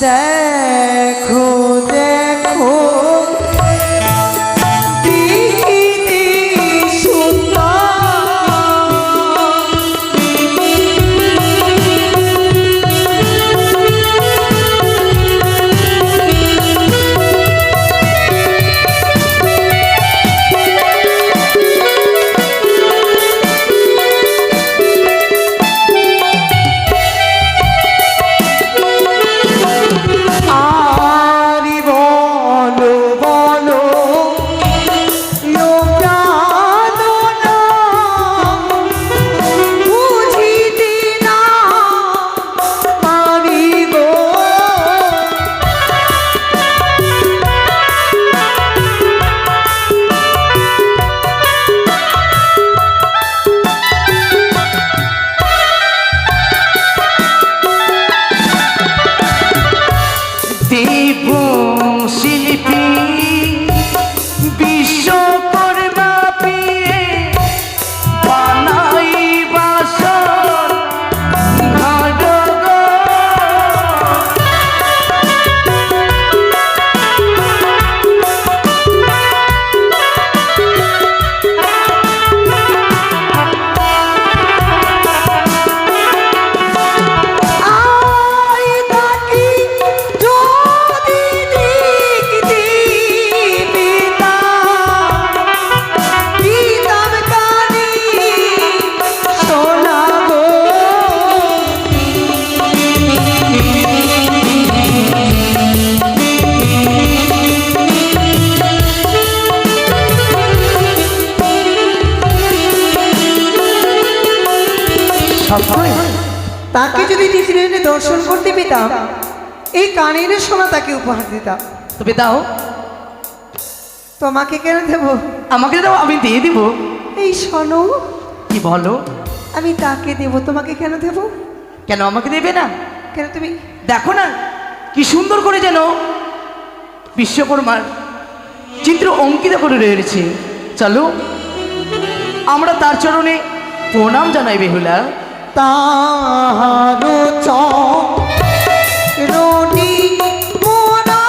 দেখো দেখো দিদি তাকে যদি টিফিনে দর্শন করতে পেতাম এই কানের সোনা তাকে উপহার দিতাম। তবে দাও। তোমাকে কেন দেব? আমাকে দাও, আমি দিয়ে দিব। এই শোনো, কি বলো? আমি তাকে দেব, তোমাকে কেন দেব? কেন আমাকে দেবে না? কেন? তুমি দেখো না কি সুন্দর করে যেন বিশ্বকর্মার চিত্র অঙ্কিত করে রয়েছে। চলো আমরা তার চরণে প্রণাম জানাই বেহুলা। তাহার চরণে মোরা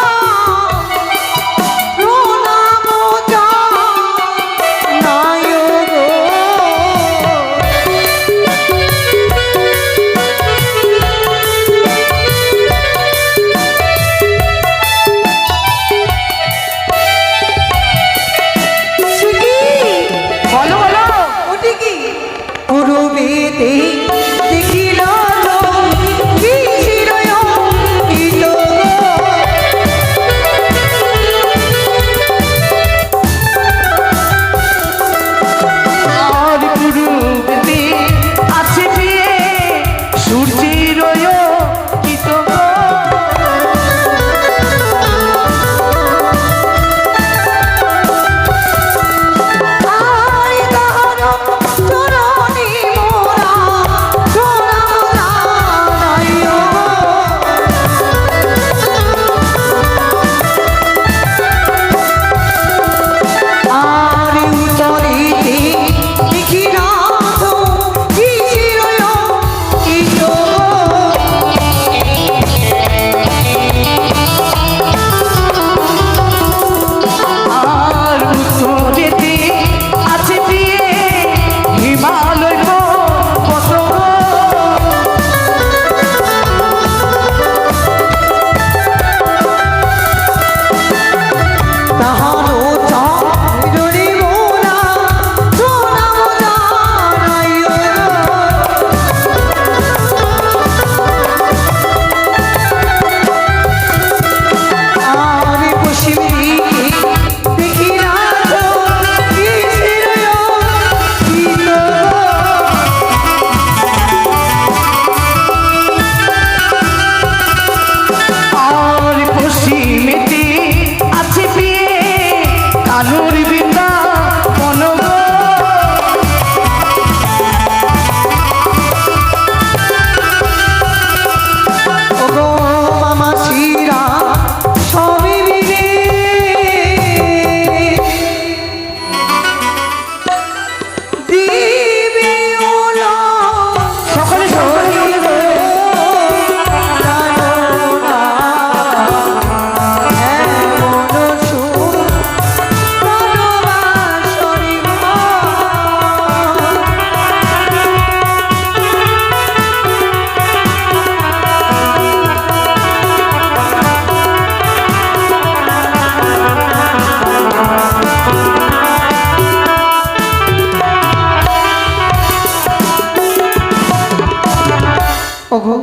ওগো,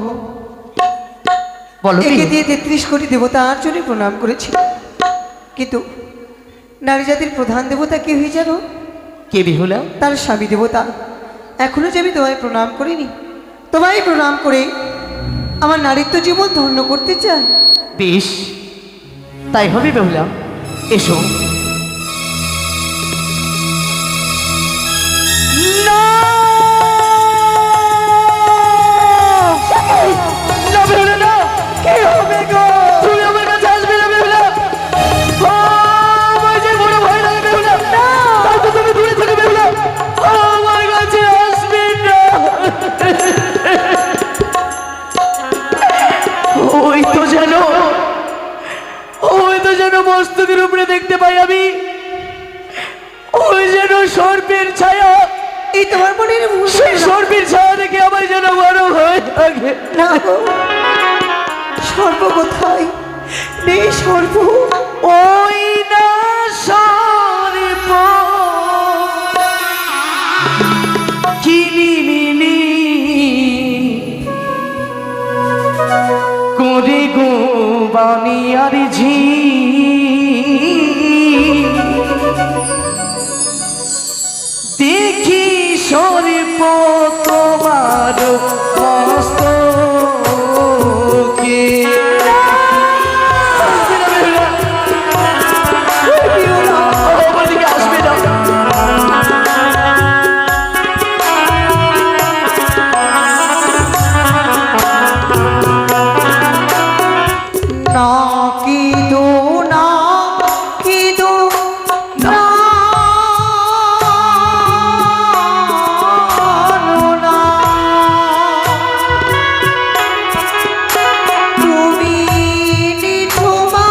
বলো একে দিয়ে 33 কোটি দেবতা আর জন্য প্রণাম করেছি, কিন্তু নারী জাতির প্রধান দেবতা কে হয়ে জানো? কে বেহুলা? তার স্বামী দেবতা। এখনো যে আমি তোমায় প্রণাম করিনি, তোমায় প্রণাম করে আমার নারীত্ব জীবন ধন্য করতে চাই। বেশ, তাই হবে বেহুলা। এসো। না! না বেহুলা, না! কি হবে গো? তুমি আমার কাছে আসবে না বেহুলা। আমার যে বড় ভয় লাগে বেহুলা। তাই তো তুমি দূরে থেকে বেহুলা। আমার কাছে আসবে না। ওই তো যেন মস্তকের উপরে দেখতে পাই আমি, ওই যেন সর্পের ছায়া। এই তোমার মনের ভুল। সেই সর্পের ছায়া দেখে আমার যেন বড় ভয় লাগে। না গো, সর্প কোথায়? নেই সর্প। ওই না সর্প কিলিমিলি করে গো বানিয়ার ঝি, দেখি সর্প তোমার মস্তকে। আমার দিকে আসবে না। না কিদো, না কিদো, না না, তুমি নিঠুমা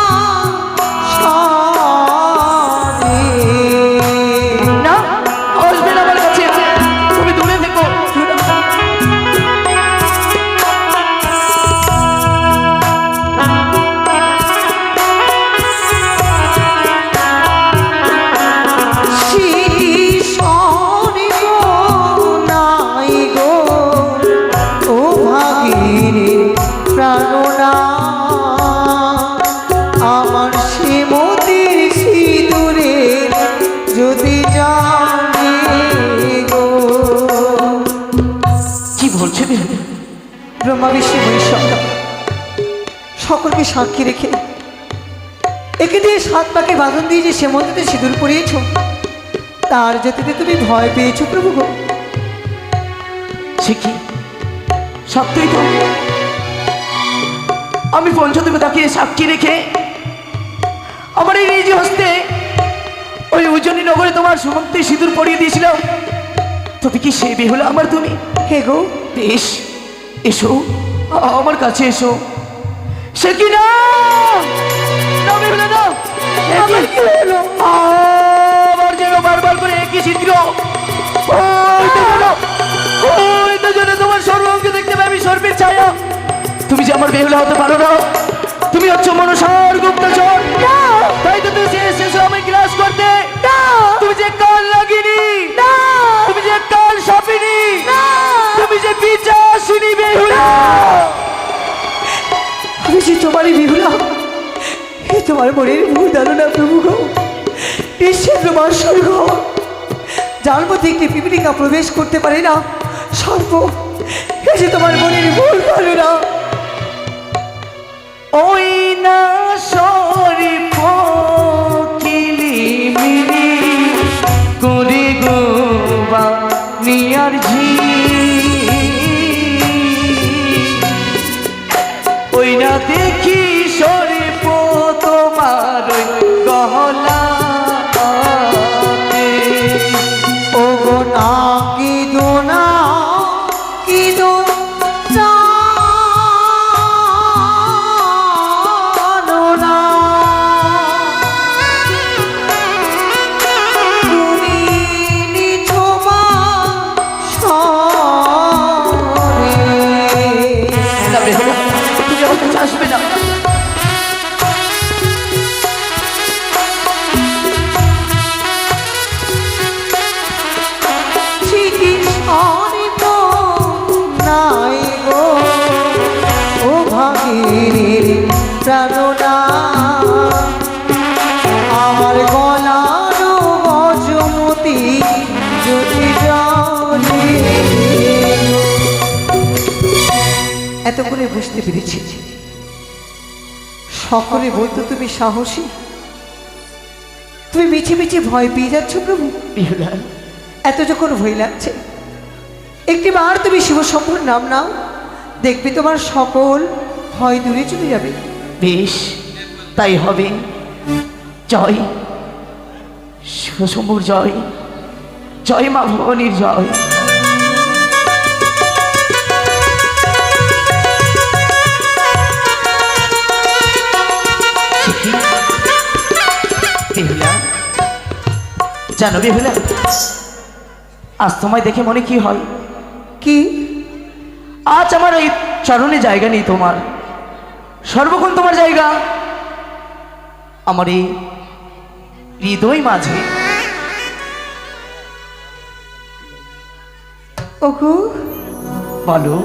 সারে। না, আসবে না আমার কাছে, তুমি দূরে থেকো। আমার শ্রীমতির সিঁদুরে যদি জানে গো। কি বলছে বেহুলা? ব্রহ্মা বিষ্ণু মহেশ্বর সকলকে সাক্ষী রেখে একে দিয়ে 7 পাকে বাঁধন দিয়ে যে শ্রীমতিতে সিঁদুর পরিয়েছ, তার জ্যোতিতে তুমি ভয় পেয়েছো প্রভু গো। সে কি সত্যই তো? আমি পঞ্চদেবতাকে সাক্ষী রেখে আমার এই নিজ হস্তে ওই উজ্জয়িনী নগরে তোমার সুমন্তে সিঁদুর পরিয়ে দিয়েছিলাম। তবে কি সে বেহুলা আমার তুমি? হে গো, বেশ, এসো আমার কাছে এসো। সে কি না? না বেহুলা, না! আমার কি হলো? আমার যেন বারবার করে একই চিত্র। ওই তো যেন তোমার সর্বাঙ্গে দেখতে পাই আমি সর্পের ছায়া। তুমি যে আমার বেহুলা হতে পারো না, তুমি হচ্ছে মনসার গুপ্তচর। তাই তো তুমি এসেছো আমায় গ্রাস করতে। তুমি যে কাল লাগিনি, তুমি যে কাল সাপিনি, তুমি যে পিচাসিনী বেহুলা। আমি যে তোমারই বিহুলা, হে তোমার মনের ভুল ধারণা প্রভু গো। বিশ্বের তোমার স্বর্গ, যার মধ্যে একটি পিপিলিকা প্রবেশ করতে পারে না, সর্প। হে যে তোমার মনের ভুল ধারণা। ওই না সর্প কিলিমিলি করে গো বানিয়ার ঝি, ওই না দেখি সর্প তোমার গহলাতে। ও গো, না কিদো, না কিদো, না না, তুমি নিঠুমা সারে। না বেহুলা, তুমি আমার কাছে আসবে না। এত করে বুঝতে পেরেছি। সকলে বলতো তুমি সাহসী, তুমি মিছে মিছে ভয় পেয়ে যাচ্ছ প্রভু। বিহুলা, এত যখন ভয় লাগছে, একটি বার তুমি শিবশম্ভুর নাম নাও, দেখবে তোমার সকল ভয় দূরে চলে যাবে। বেশ, তাই হবে। জয় শিবশম্ভুর জয়, জয় মা ভবানীর জয়। বেহুলা, জানো বেহুলা, আজ তোমায় দেখে মনে কি হয়? কি? আজ আমার এই চরণে জায়গা নেই তোমার, সর্বক্ষণ তোমার জায়গা আমার এই হৃদয় মাঝে। ওগো, বলো।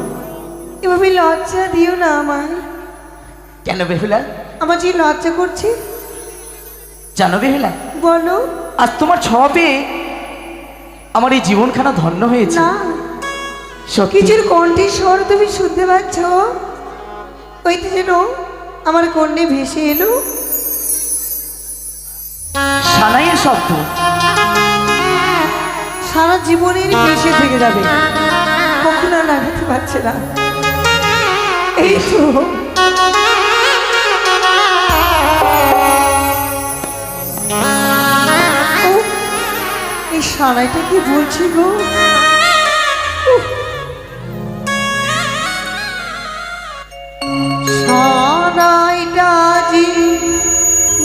এভাবে লজ্জা দিও না আমায়। কেন বেহুলা? আমার যে লজ্জা করছে। জানো বেহুলা, বলো। আজ তোমার ছোঁয়া পেয়ে আমার এই জীবনখানা ধন্য হয়েছে। না, সত্যি। কিছুর কণ্ঠে স্বর তুমি শুনতে পাচ্ছ? ওইতে যেন আমার কণ্ঠে ভেসে এলো সানাইয়ের শব্দ। সারা জীবনের ভেসে থেকে যাবে, কখনো আর লাগাতে পারছে না। এই তো ও, এই সারাইটা কি বলছি গো? সারাইটা জি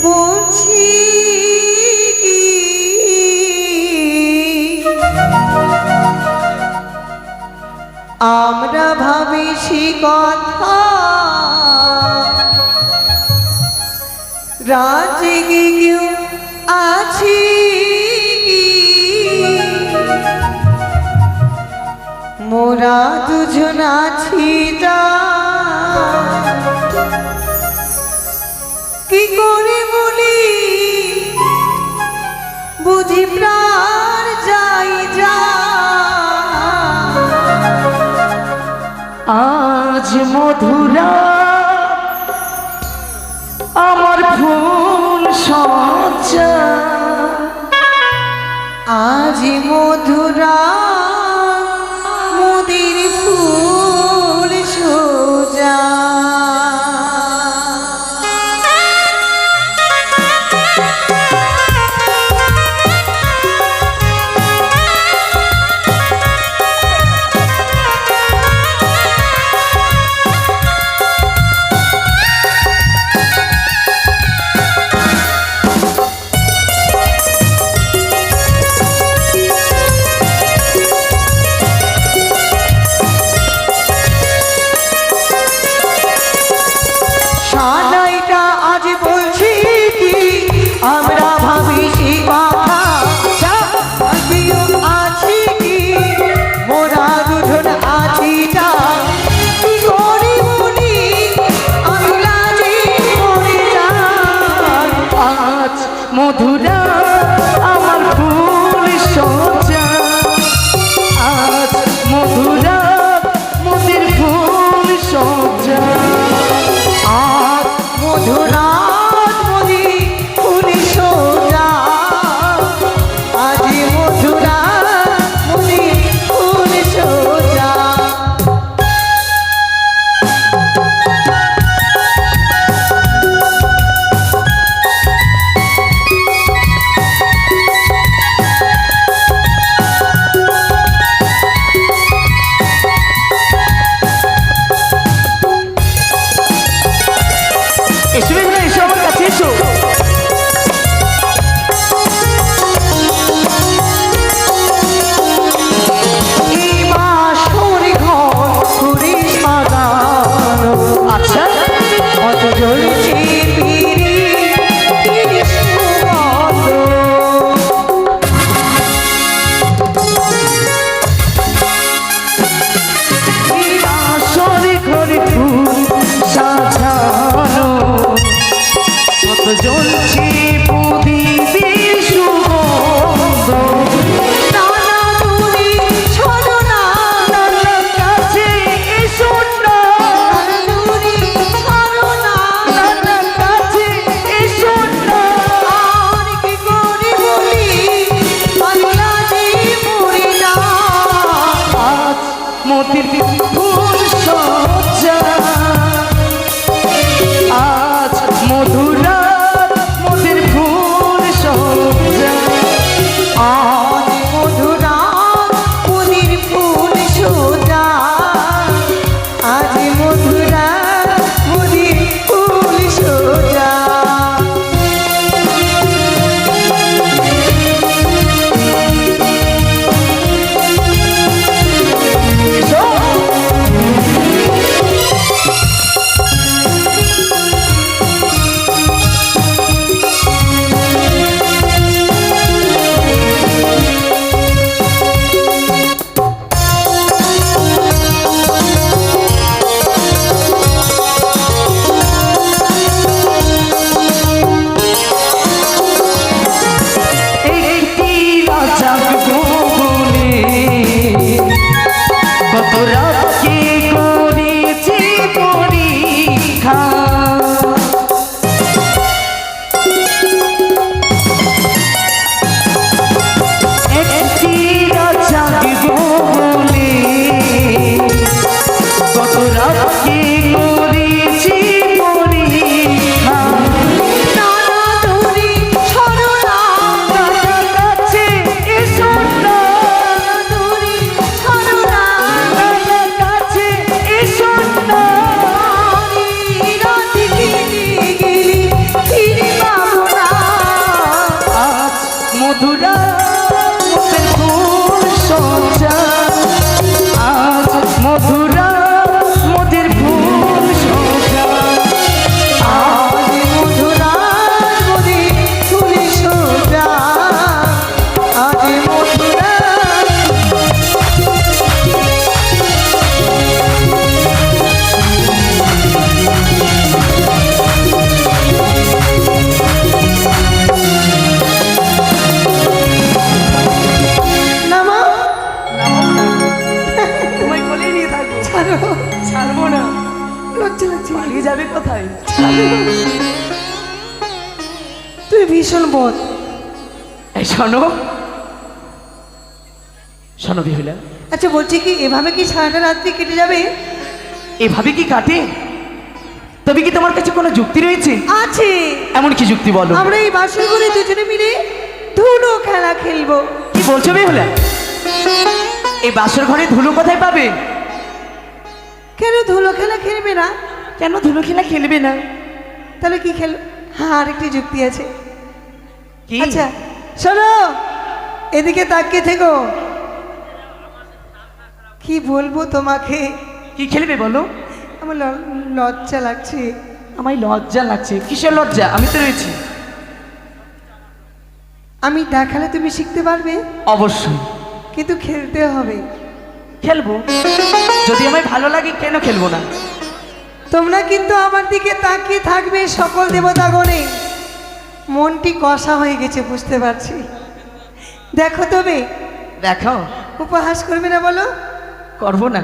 বলছি কি, আমরা ভাবি সে কথা রাজে কেউ আছি কি, মোরা দুজন আছি যা, কি করে বলি বুঝি প্রাণ যাই যা। আজ মধুরা আমার ফুল সজ্জা, আজ মধুরা মোদের ফুল সোজা। মোতির ফুল সজ্জা আজ মধুরাত মোতির ফুল সজ্জা আজ মধুরা মুদির ফুল সোজা আজ মধুরা মুদির ফুল সোজা একটি রাজা ভুবনে কত রাতকে করেছি পরীক্ষা একটি রাজা ভুবনে কত রাতকে করেছি পরীক্ষা নানা দূরে সরলা কাছে এসো না দূরে সরলা কাছে এসো না রাতে ফিরে গেলি ফিরে পাবো না আজ মধুরা মোতের ফুল সজ্জা আজ মধুরা মোদের ফুল সজ্জা আজ মধুরা মুদির ফুল সোজা আজ মধুরা নামা তোমায় কোলে নিয়ে থাকবো ছাড়ো ছাড়বো না লজ্জা লাগছে পালিয়ে যাবে কোথায় তুই ভীষণ বোধ এই শোনো শোনো বিহুলা আচ্ছা বলছি কি এভাবে কি সারাটা রাত্রি কেটে যাবে এভাবে কি কাটে তবে কি তোমার কাছে কোনো যুক্তি রয়েছে আছে এমন কি যুক্তি বলো আমরা এই বাসর ঘরে দুজনে মিলে ধুলো খেলা খেলবো কি বলছো বিহুলা এই বাসর ঘরে ধুলো কোথায় পাবে কেন ধুলো খেলা খেলবে না কেন ধুলো খেলা খেলবে না তাহলে কি খেল হ্যাঁ আরেকটি যুক্তি আছে কি আচ্ছা শোনো এদিকে তাকিয়ে থেকো কি বলবো তোমাকে কি খেলবে বলো আমার লজ্জা লাগছে আমায় লজ্জা লাগছে কিসের লজ্জা আমি তো রয়েছি আমি দেখালে তুমি শিখতে পারবে অবশ্যই কিন্তু খেলতে হবে খেলবো যদি আমায় ভালো লাগে কেন খেলবো না তোমরা কিন্তু আমার দিকে তাকিয়ে থাকবে সকল দেবতাগণে মনটি কষা হয়ে গেছে বুঝতে পারছি দেখো তবে দেখো উপহাস করবে না বলো করবো না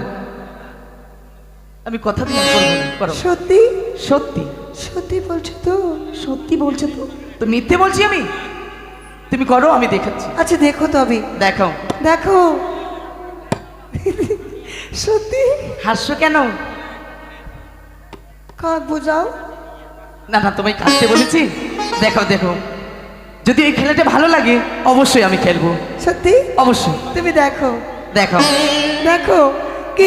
আমি কথা দিলাম করবো না করো সত্যি সত্যি সত্যি বলছো তো সত্যি বলছো তো তো মিথ্যে বলছি আমি তুমি করো আমি দেখাচ্ছি আচ্ছা দেখো তবে দেখো দেখো সত্যি হাসছো কেন কাক বোঝাও না না তোমায় কাটতে বলেছি দেখো দেখো যদি এই খেলাটা ভালো লাগে অবশ্যই আমি খেলবো সত্যি অবশ্যই তুমি দেখো দেখো দেখো কি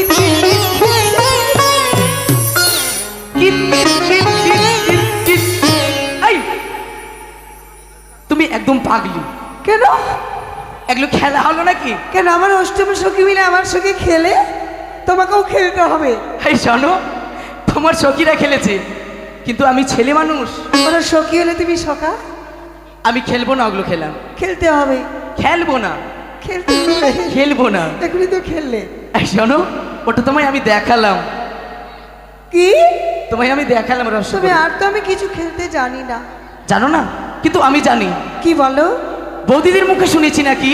kit, kit, kit, kit, kit, kit. এই, তুমি একদম পাগলি কেন এগুলো খেলা হলো নাকি কেন আমার অষ্টম সখী মিলে আমার সঙ্গে খেলে তোমাকেও খেলতে হবে এই শোনো তোমার সখীরা খেলেছে কিন্তু আমি ছেলে মানুষ ওরা সখী হলে তুমি সখা আমি খেলবো না ওগুলো খেলা খেলতে হবে খেলবো না খেলতে হবে খেলবো না এখনই তো খেললে এই শোনো ওটা তোমায় আমি দেখালাম কি তোমায় আমি দেখালাম তবে রসগোল্লা আর তো আমি কিছু খেলতে জানি না জানো না কিন্তু আমি জানি কি বলো বৌদিদের মুখে শুনেছি নাকি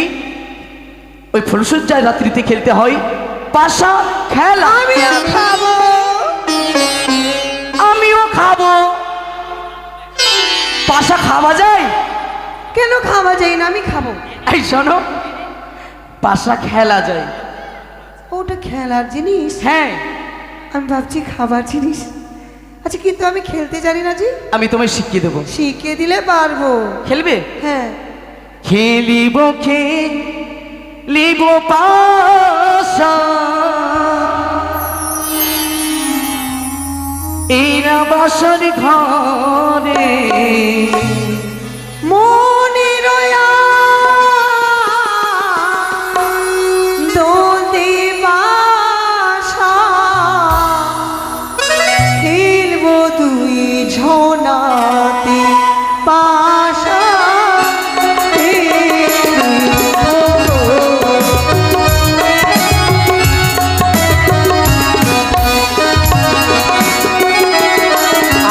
ওই ফুলসজ্জায় রাত্রিতে খেলতে হয় পাশা খেলা আমিও খাবো আমিও খাবো পাশা খাওয়া যায় কেন খাওয়া যায় না আমি খাবো এই শোনো পাশা খেলা যায় ওটা খেলার জিনিস? হ্যাঁ, আমি ভাবছি খাবার জিনিস। আচ্ছা, কিন্তু আমি খেলতে জানি না জি। আমি তোমায় শিখিয়ে দেবো। শিখিয়ে দিলে পারবো। খেলবে? হ্যাঁ। খেলিব খেলিব পাশা এরা বাসর ঘরে মনে রয়া দোলতে বাসা খেলবো দুই ঝোনাতে পাশা।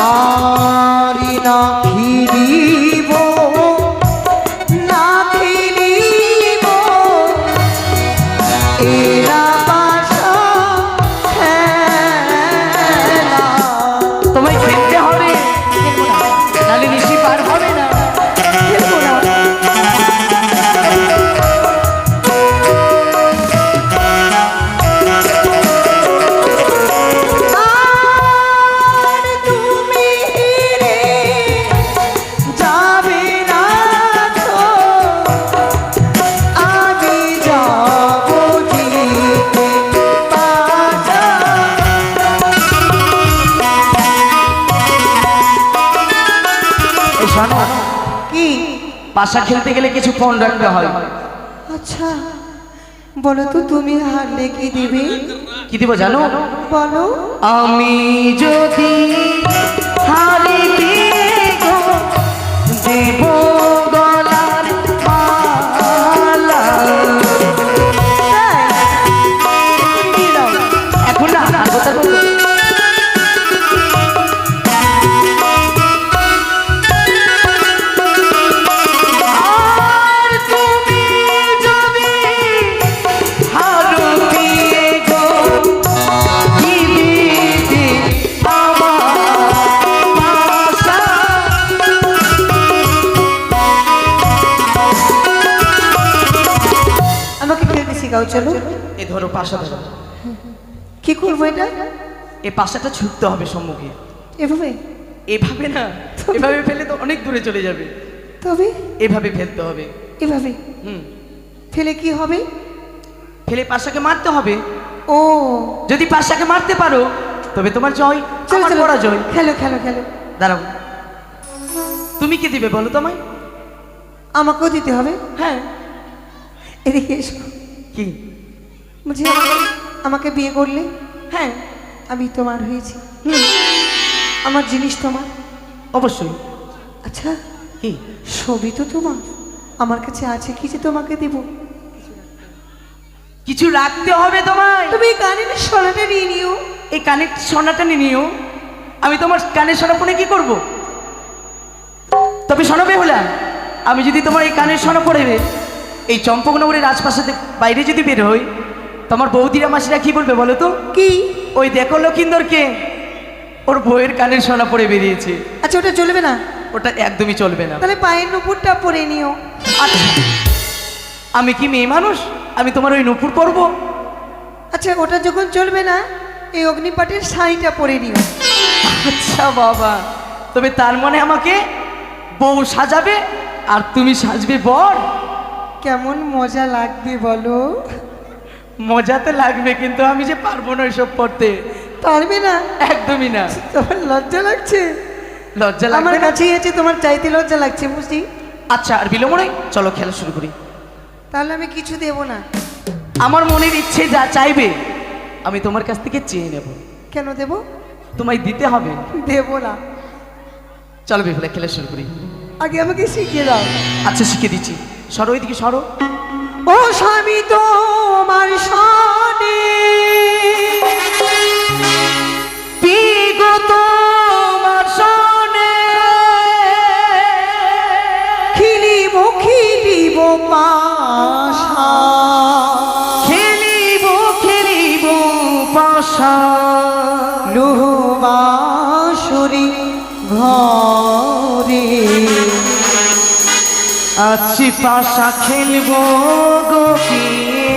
আরি না ফিরিব না ফিরিব এরা বাসা খেলা। তোমায় খেলতে হবে, নাহলে নিশি পার হবে না। খেলবো না। আর তুমি হেরে যাবে না তো, আমি যাবো জিতে পাশা। এই শোনো, কি? পাশা খেলতে গেলে কিছু ফোন রাখতে হয়। আচ্ছা, বলো তো তুমি হারলে কি দিবে? কি দিব জানো? বলো। আমি যদি হারি গো দেব গলার মালা। দিয়ে দাও। এখন না, আর কথা বলবো। আর তুমি যদি হারো দিয়ে গো দিদি আমার পাশা। আমাকে খেলতে শেখাও, চলো। এ ধরো পাশা ধরো। কি করবো এটা? এই পাশাটা ছুটতে হবে সম্মুখে। এভাবে? এভাবে না, এভাবে ফেলে তো অনেক দূরে চলে যাবে। তবে এভাবে ফেলতে হবে। এভাবে হুম, ফেলে কি হবে? ফেলে পাশাকে মারতে হবে। ও, যদি পাশাকে মারতে পারো তবে তোমার জয়, চলো আমার চলো, পরাজয়। খেলো খেলো খেলো। দাঁড়াও, তুমি কি দিবে বলো তোমায়? আমাকেও দিতে হবে। হ্যাঁ। এদিকে এসো। কি? বলছি, আমাকে বিয়ে করলে হ্যাঁ। আমি তোমার হয়েছি। আমার জিনিস তোমার। অবশ্যই। আচ্ছা, কি? সবই তো তোমার। আমার কাছে আছে কি যে তোমাকে দেব? কিছু রাখতে হবে তোমায়। তুমি এই কানের সোনাটা নিয়ে নিও। এই কানের সোনাটা নিয়ে নিও। আমি তোমার কানের সোনা পরে কি করব? তবে শোনো বেহুলা, আমি যদি তোমার এই কানের সোনা পরে এই চম্পকনগরের আশপাশে বাইরে যদি বের হই, তোমার বৌদিরা মাসিরা কি বলবে বলো তো? কি? ওই দেখো লক্ষিন্দরকে, ওর বউয়ের কানের সোনা পরে বেরিয়েছে। আচ্ছা, ওটা চলবে না? ওটা একদমই চলবে না। তাহলে পায়ের নুপুরটা পরে নিও। আচ্ছা, আমি কি মেয়ে মানুষ? আমি তোমার ওই নুপুর করব? আচ্ছা, ওটা যখন চলবে না, এই অগ্নিপাটের শাড়িটা পরে নিও। আচ্ছা বাবা, তবে তার মানে আমাকে বউ সাজাবে আর তুমি সাজবে বর? কেমন মজা লাগবে বলো? মজা তো লাগবে, কিন্তু আমি যে পারবো না এসব পড়তে। পারবে না? একদমই না। তোমার লজ্জা লাগছে? লজ্জা আমার লাগবে না? কাছেই আছে, তোমার চাইতে লজ্জা লাগছে বুঝলি? আচ্ছা, আর বিলম্ব নয়, চলো খেলা শুরু করি। তাহলে আমি কিছু দেব না। আমার মনের ইচ্ছে যা চাইবে আমি তোমার কাছ থেকে চেয়ে নেব। কেন দেব? তোমায় দিতে হবে। দেব না। চলো বিফলে খেলা শুরু করি। আগে আমাকে শিখিয়ে দাও। আচ্ছা, শিখে দিচ্ছি। সরো ওইদিকে সরো। ও স্বামী তোমার সনে বিগত তোমার সনে খিলিব খিলিব পাশা, খেলিব খেলিব পাশা লোহবাসুরি ঘরে আছি পাশা খেলবো গোপিয়ে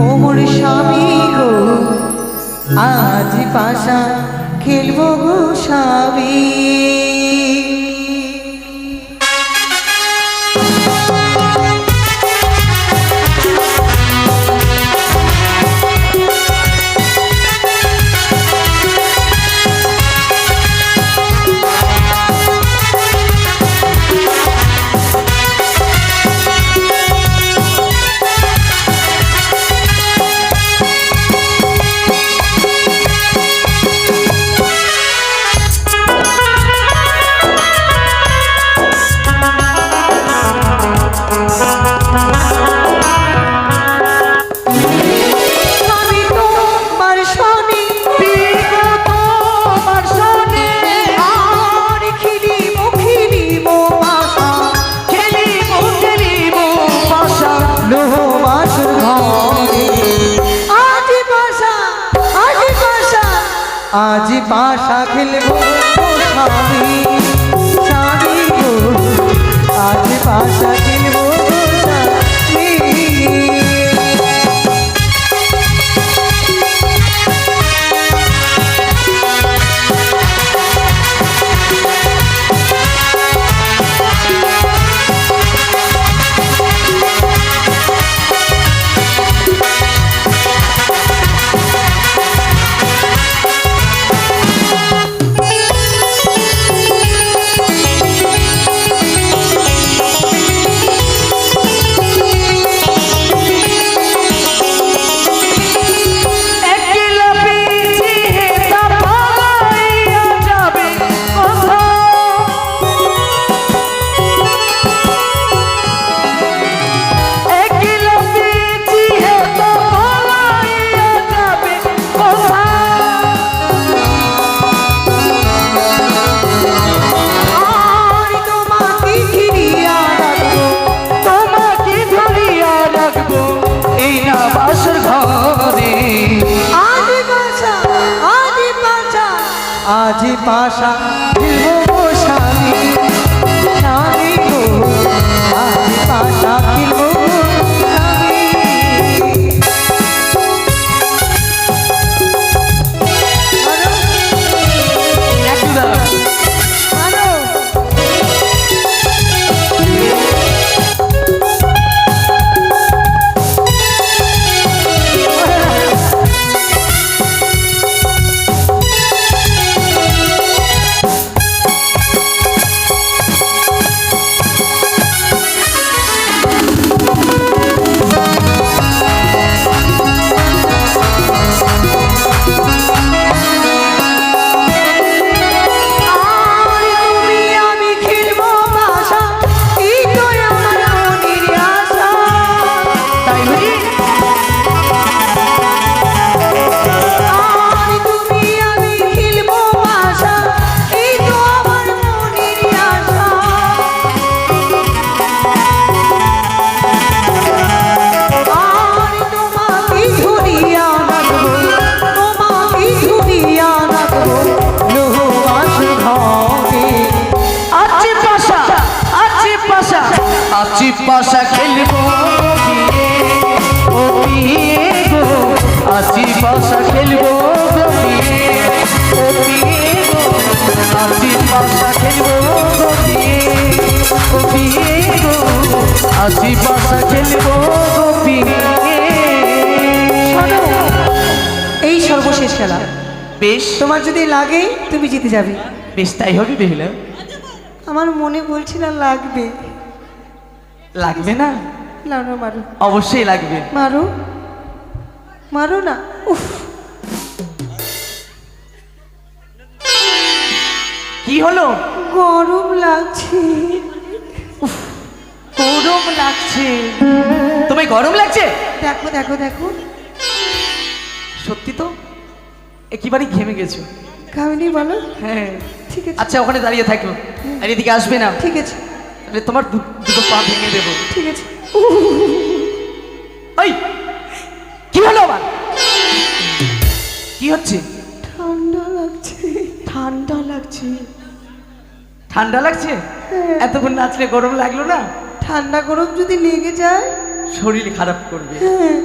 ও মোর স্বামী গো আজ পাশা খেলবো গো স্বামী। আজ পাশা খেলবো স্বামী স্বামী গো আজ পাশা খেলবো স্বামী। আজ পাশা খেলবো স্বামী স্বামী গো আজ পাশা খেলবো স্বামী। আছি পাশা খেলবো ও বিয়ে গো আছি পাশা খেলবো গো বিয়ে ও বিয়ে গো আছি পাশা খেলবো গো বিয়ে ও বিয়ে গো আছি পাশা খেলবো গো বিয়ে। এই সর্বশেষ খেলা বেশ তোমার যদি লাগে তুমি জিতে যাবে। বেশ তাই হবে বেহুলা। আমার মনে বলছি না লাগবে। লাগবে না? না না মারো অবশ্যই লাগবে। মারো মারো না। উফ কি হলো? গরম লাগছে। উফ গরম লাগছে। তোমায় গরম লাগছে? দেখো দেখো দেখো সত্যি তো একেবারেই ঘেমে গেছো। খাওনি বলো? হ্যাঁ ঠিক আছে আচ্ছা ওখানে দাঁড়িয়ে থাকো আর এদিকে আসবে না। ঠিক আছে তাহলে তোমার দুটো পা ভেঙে দেবো। ঠিক আছে। ওই কি হলো আবার? কি হচ্ছে? ঠান্ডা লাগছে। ঠান্ডা লাগছে? ঠান্ডা লাগছে? এতক্ষণ নাচলে গরম লাগলো না? ঠান্ডা গরম যদি লেগে যায় শরীর খারাপ করবে। হ্যাঁ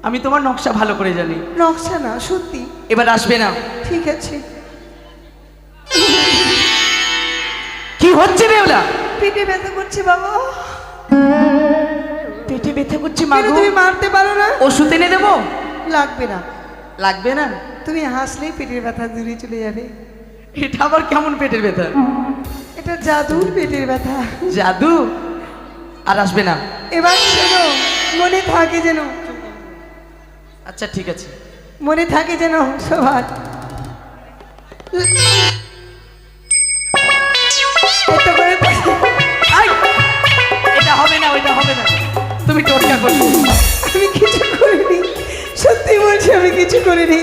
আমি তোমার নকশা ভালো করে জানি। নকশা না, সত্যি। এবার আসবে না। ঠিক আছে। কি হচ্ছে বেহুলা? পেটে ব্যথা করছে বাবা। পেটে ব্যথা করছে মা কেন গো? তুমি মারতে পারো না? ওষুধ এনে দেবো? লাগবে না। লাগবে না? তুমি হাসলেই পেটের ব্যথা দূরে চলে যাবে। এটা আবার কেমন পেটের ব্যথা? এটা জাদুর পেটের ব্যথা। জাদু? আর আসবে না। এবার শোনো, মনে থাকে যেন, আচ্ছা ঠিক আছে। মনে থাকে যেন সবার। এত করে আই! এটা হবে না, ওইটা হবে না। তুমি টোটকা করছো। আমি কিছু করিনি, সত্যি বলছি আমি কিছু করিনি।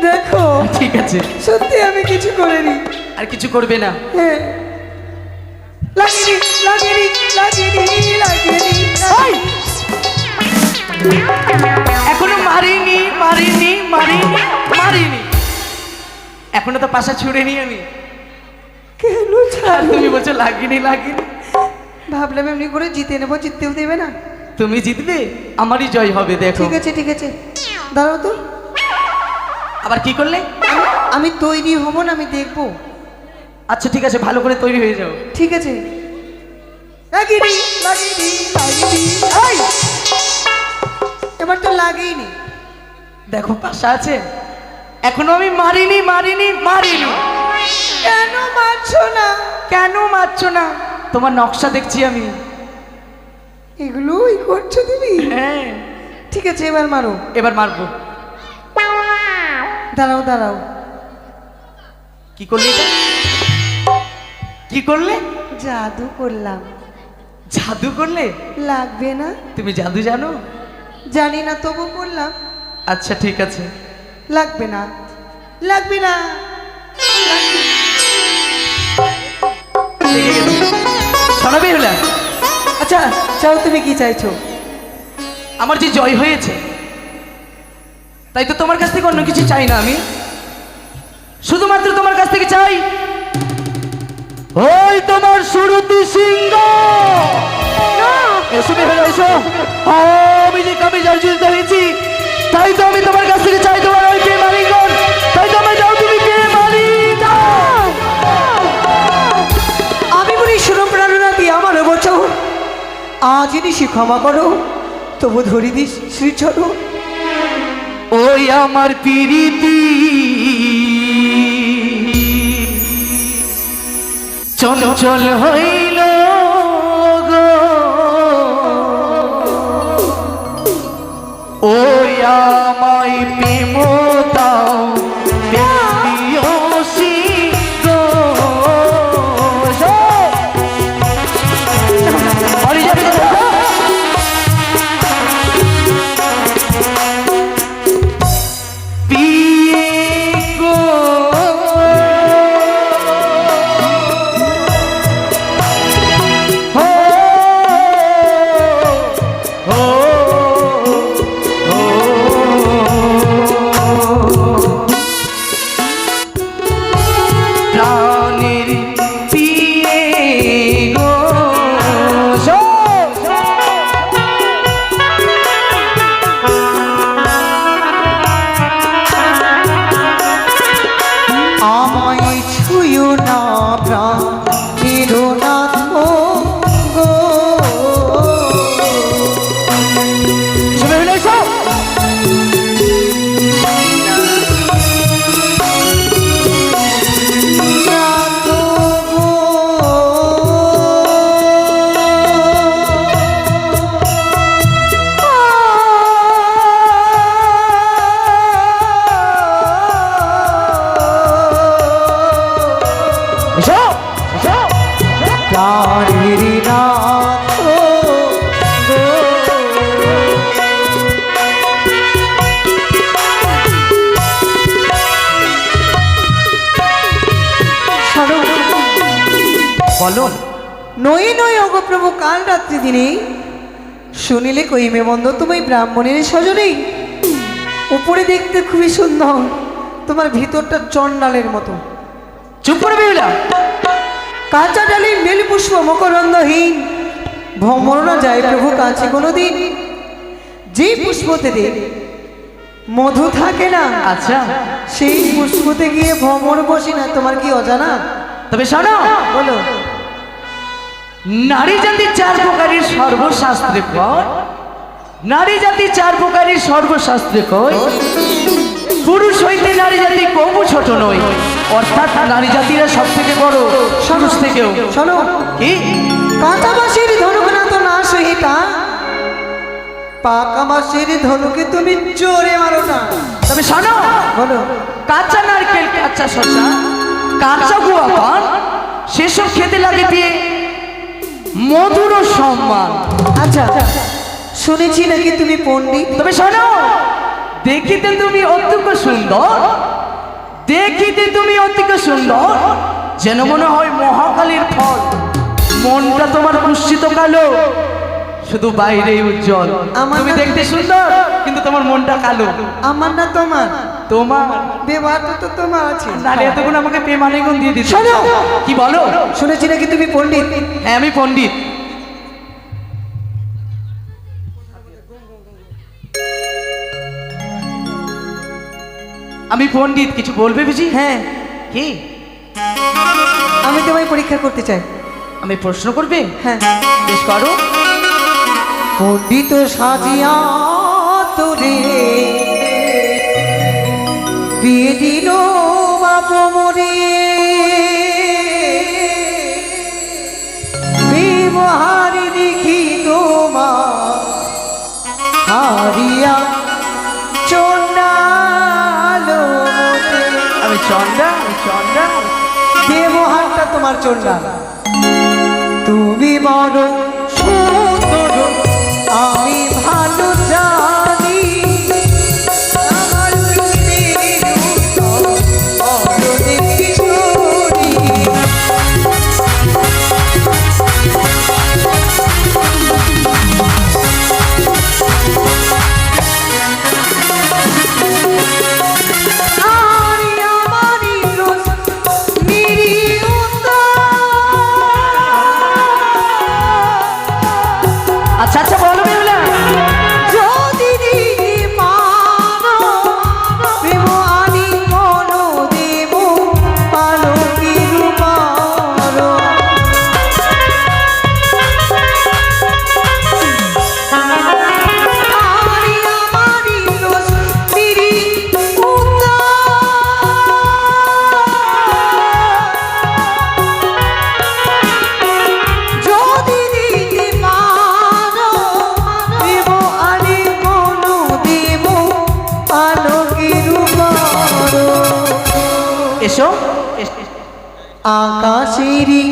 দেখো ঠিক আছে, সত্যি আমি কিছু করিনি। আর কিছু করবে না। হ্যাঁ, লাগেনি লাগেনি লাগেনি লাগেনি। আই! এখনো মারিনি মারিনি মারিনি মারিনি, এখনো তো পাশা ছুড়েনি আমি। কেন আর ছাড়ো? তুমি বলছো লাগিনি লাগিনি। ভাবলাম এমনি করে জিতে নেবো, জিততেও দেবে না। তুমি জিতবে, আমারই জয় হবে। দেখো ঠিক আছে ঠিক আছে, দাঁড়াও তো। আবার কি করলে? আমি তৈরি হব না, আমি দেখবো। আচ্ছা ঠিক আছে, ভালো করে তৈরি হয়ে যাও। ঠিক আছে। লাগেনি লাগেনি লাগেনি। আই! এবার তো লাগেইনি। দেখো পাশা আছে, এখনো আমি মারিনি মারিনি মারিনি। কেন মারছো না? কেন মারছো না? তোমার নকশা দেখছি আমি। এগুলোই করছো তুমি? হ্যাঁ, ঠিক আছে, এবার মারো। এবার মারবো। দাঁড়াও দাঁড়াও। কি করলে এটা? কি করলে? জাদু করলাম। জাদু করলে? লাগবে না? তুমি জাদু জানো? জানি না, তবু করলাম। আচ্ছা ঠিক আছে। লাগবে না লাগবে না। লেগে গেছে। শোনাবে হলে? আচ্ছা চাও, তুমি কি চাইছো? আমার যে জয় হয়েছে, তাই তো তোমার কাছ থেকে অন্য কিছু চাই না আমি। শুধুমাত্র তোমার কাছ থেকে চাই ওই তোমার সুরতি সিংহ। এসো বেহুলা এসো। আমি যে কামে জর্জরিত হয়েছি, তাই তো আমি তোমার কাছ থেকে চাই তোমার ওই কে মালিকগণ। তাই তো আমি যাও, তুমি কে মালিক? আমি বলি শুনো প্রাণনা দিয়ে আমার বছর আজ নিশি ক্ষমা করো, তবু ধরি দিস শ্রীচরণ। ওই আমার পিরিতি চঞ্চল হইল গো, ওই আমায় প্রেম দাও প্রেয়সী গো। বাড়ি যাবে তো? পিয়ে গো হো হো হো প্রাণের পিয়ে গো। আমায় ছুঁয়ো না প্রাণের নাথ গো। নাথ গো। প্রাণের নাথ গো। শোনো, বলো। নই নই অগো প্রভু, কাল রাত্রি দিনে শুনিলে কইমে বন্ধ তুমি ব্রাহ্মণের সজনে। উপরে দেখতে খুবই সুন্দর, তোমার ভিতরটা চন্ডালের মতো। চুপ করে বেহুলা। কাঁচা ডালির বেল পুষ্প মকরন্দহীন, ভ্রমণ না যায় প্রভু কাছে কোনোদিন, যে পুষ্পতে মধু থাকে না, আচ্ছা সেই পুষ্পতে গিয়ে ভ্রমণ বসি না। তোমার কি অজানা? তবে শোনো, বলো। নারী জাতি চার প্রকারের সর্বশাস্ত্রে কয়, নারী জাতি চার প্রকারের সর্বশাস্ত্রে কয়, পুরুষ হইতে নারী জাতি কবু ছোট নয়, অর্থাৎ নারী জাতিরা সব থেকে বড় পুরুষ থেকেও। শোনো, কি কাঁচা বাঁশের ধনুক না তো না সহিতা, পাকা বাঁশের ধনুকে তুমি জোরে মারো না। তবে শোনো, বলো। কাঁচা নারকেল, কাঁচা শশা, কাঁচা গুয়া পান, সেসব খেতে লাগে দিয়ে মধুর সম্মান। আচ্ছা, শুনেছি নাকি তুমি পণ্ডিত? তবে শোনো, দেখিতে তুমি অত্যন্ত সুন্দর, দেখিতে তুমি অত্যন্ত সুন্দর, যেন মনে হয় মহাকালীর ফল। মনটা তোমার কুৎসিত কালো, শুধু বাইরে উজ্জ্বল। তুমি দেখতে সুন্দর, কিন্তু তোমার মনটা কালো। আমার না তোমার? তোমার ব্যবহারটা তো তোমার আছে। নারী এতক্ষণ আমাকে পেমানে গুণ দিয়ে দিচ্ছে। শোনো, কি বলো? শুনেছি নাকি তুমি পণ্ডিত? হ্যাঁ, আমি পণ্ডিত। আমি পণ্ডিত, কিছু বলবে বুঝি? হ্যাঁ, কি? আমি তোমায় পরীক্ষা করতে চাই। আমি প্রশ্ন করবে? হ্যাঁ, বেশ করো। পণ্ডিত সাজিয়া তোরে বিয়ে দিল বাপ মরে, ব্যবহার দেখি তোমার হারিয়া চন্ডালো মতে। আমি চন্ডা, আমি চন্ডা। ব্যবহারটা তোমার চন্ডা। তুমি বড় সুন্দর, আমি ভালো জানি, আমার প্রেমের উত্তর বড় দেখি শুনি। আরি আমারি রোজ নিরীহ আচ্ছা আচ্ছা, বলো বেহুলা। যদি দিদি মানো প্রেম আনি মনো দেব পালকি রূপারো। আরি আমারি রোজ নিরীহ যদি দিদি মানো দেব আনি মনো দেব পালকি রূপারো। এসো। আকাশেরই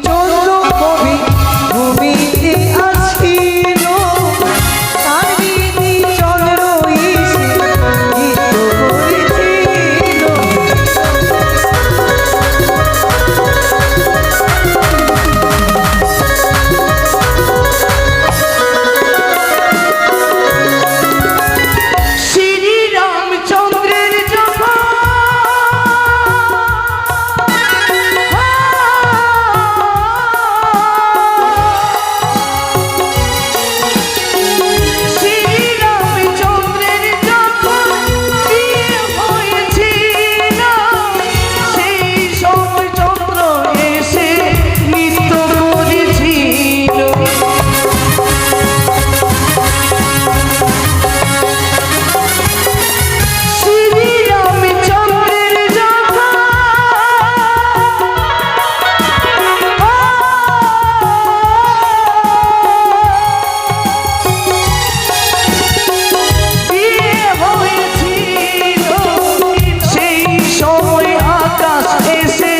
চন্দ্র কবি ভূমিতে আছিল, তার বিধি চন্দ্র এসে গীত করেছিল। শ্রীরামচন্দ্রের যখন শ্রীরামচন্দ্রের যখন বিয়ে হয়েছিল, সেই সময় চন্দ্র এসে নৃত্য করেছিল। শ্রীরামচন্দ্রের যখন বিয়ে হয়েছিল, সেই সময় আকাশ এসে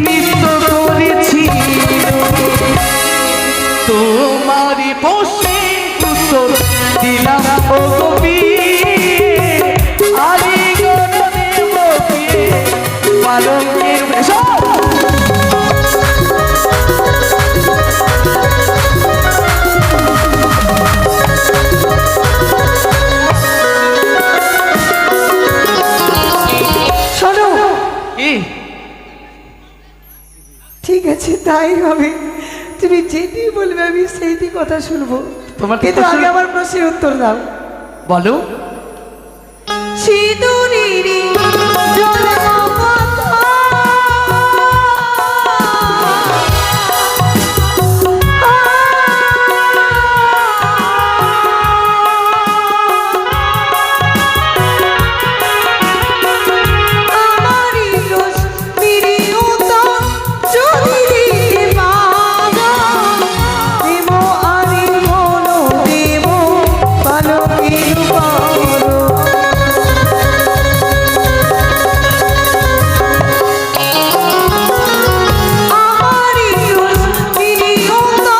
নৃত্য করেছিল। তোমারই বসে উত্তর দিলাম ও কবি, আরে গণদেব প্রিয়ে পালঙ্কের বেশো। শোনো, কি? ঠিক আছে তাই হবে, তুমি যেটি বলবে আমি সেইটি কথা শুনবো। তোমার কি কিন্তু কথা আগে শুন- আমার প্রশ্নের উত্তর দাও। বলো। সিঁদুরেরই জলমমতা আমারই রোজ প্রিয়তা যদি দিতে পারো, দেব আমি মনো দেব পালকের পারো। আমারই রোজ প্রিয়তা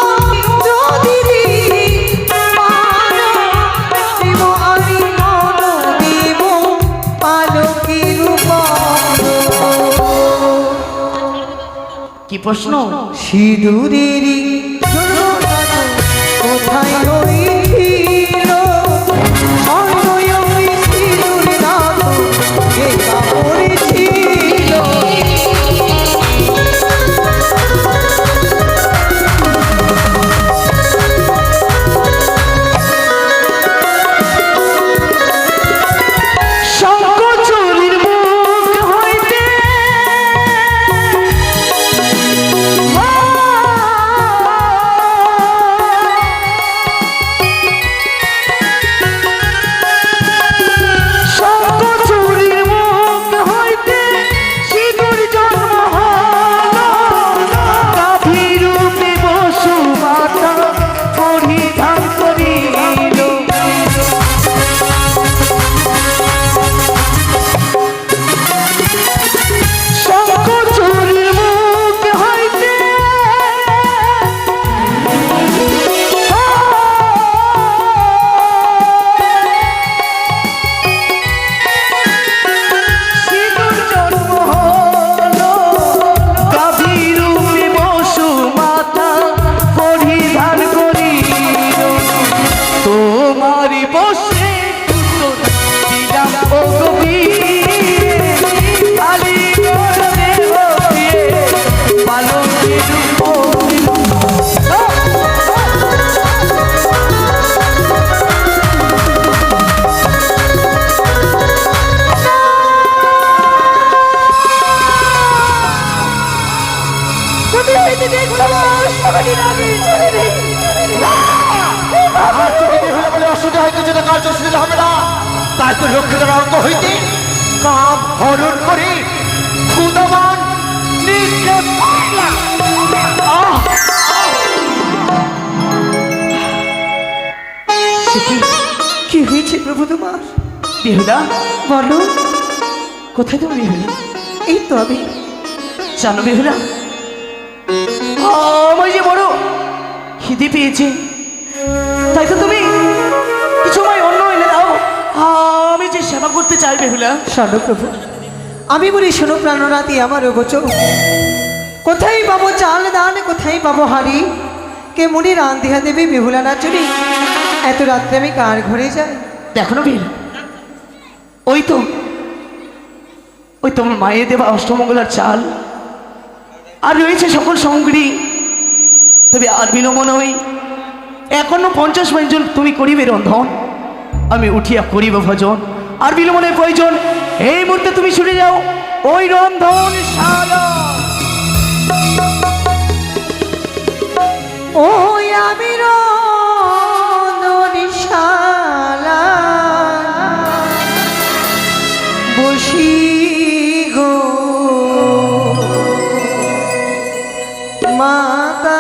যদি দিতে পারো, দেব আমি মনো দেব পালকের পারো। কি প্রশ্ন? সিঁদুরেরই জন্মদাতা কোথায় রইল, স্বর্ণয়ী সিঁদুর দাতা কে কাপড়ে ছিল। শঙ্খচূড়ির মুখ হইতে শঙ্খচূড়ির মুখ হইতে সিঁদুর জন্ম হলো, গাভীরূপে বসুমাতা পরিধান করিল। শঙ্খচূড়ির মুখ হইতে সিঁদুর জন্ম হলো, গাভীরূপে বসুমাতা পরিধান করিল। তোমারই বসে দিলাম ও গভীর, আলি করতে হয়ে পালকের উপর। তুমি হইতে দেখছো সগরির আগে চলে রে। আমার চোখে বের হলে বলে অসুবিধা হইতে যেতে কাজ অসুবিধা হবে না। তাই তো লক্ষ্মীদের অঙ্গ হইতে কাম হরণ করে ক্ষুদমান নিক্ষেপ করলাম। কি হয়েছে প্রভু তোমার? বেহুলা, বলো। কোথায় তুমি বেহুলা? এই তো আমি। জানো বেহুলা, আমার যে বড় খিদে পেয়েছে, তাই তো তুমি কিছু আমায় অন্য এনে দাও, আমি যে সেবা করতে চাই বেহুলা। শোনো প্রভু, আমি বলি শোনো প্রাণনাথী আমার গোচর। কোথায় পাবো চাল দান, কোথায় পাবো হাড়ি, কে মনে রান্ধিয়া দেবে বেহুলা নাচুরি? এত রাত্রে আমি কার ঘরে যাই? দেখো না বেহুলা, ওই তো তোমার মায়ের দেবা অষ্টমঙ্গলার চাল, আর রয়েছে সকল সামগ্রী। তবে আর বিলম্ব নয়, এখনো 50 মিনিট তুমি করিবে রন্ধন, আমি উঠিয়া করিব ভজন। আর বিলম্বনের প্রয়োজন, এই মুহূর্তে তুমি ছুটে যাও ওই রন্ধন শালা। ওই আমি রন্ধনশালা বসি গো মাতা,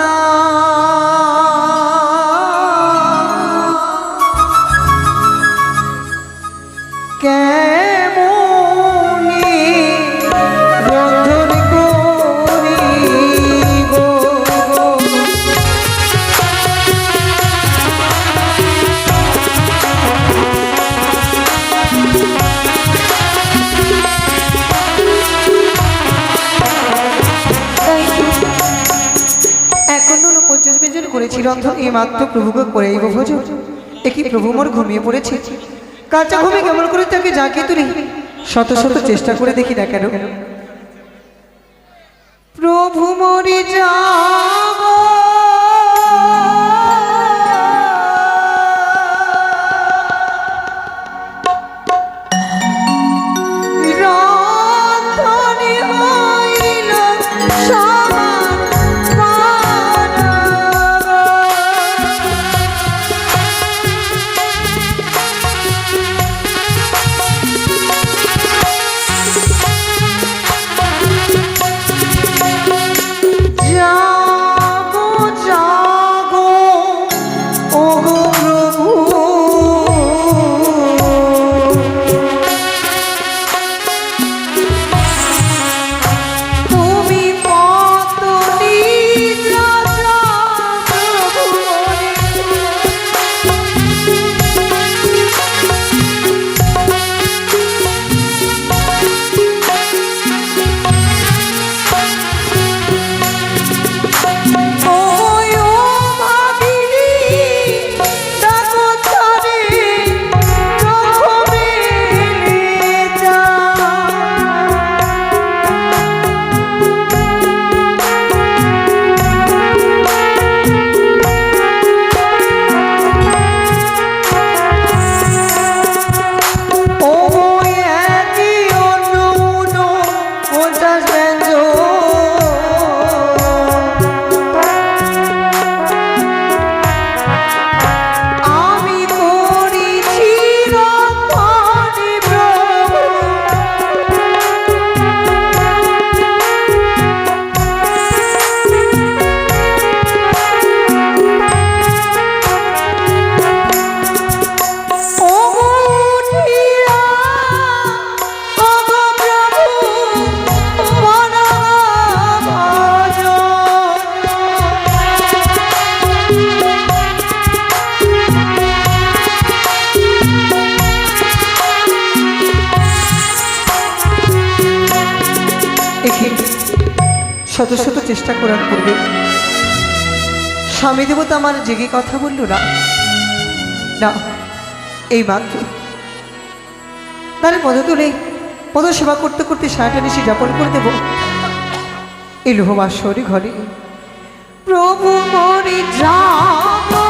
কেমনে রন্ধন করিব গো। এখন 49 মিনিট করেছি রন্ধন, এই মাত্র প্রভুকে করেইব ভোজন। একই প্রভু মোর ঘুমিয়ে পড়েছে। কাঁচা ঘুমে কেমন করে তাকে জাগিয়ে তুলি, শত শত চেষ্টা করে দেখি না কেন। প্রভু মরি যাব শত শত চেষ্টা করার পূর্বে স্বামী দেবতা আমার জেগে কথা বলল না। না, এই মাত্র তাহলে পদ তুলে পদ সেবা করতে করতে সারাটা নিশি যাপন করে দেব এই লোহবাসরি ঘরে। প্রভু মরি যাবো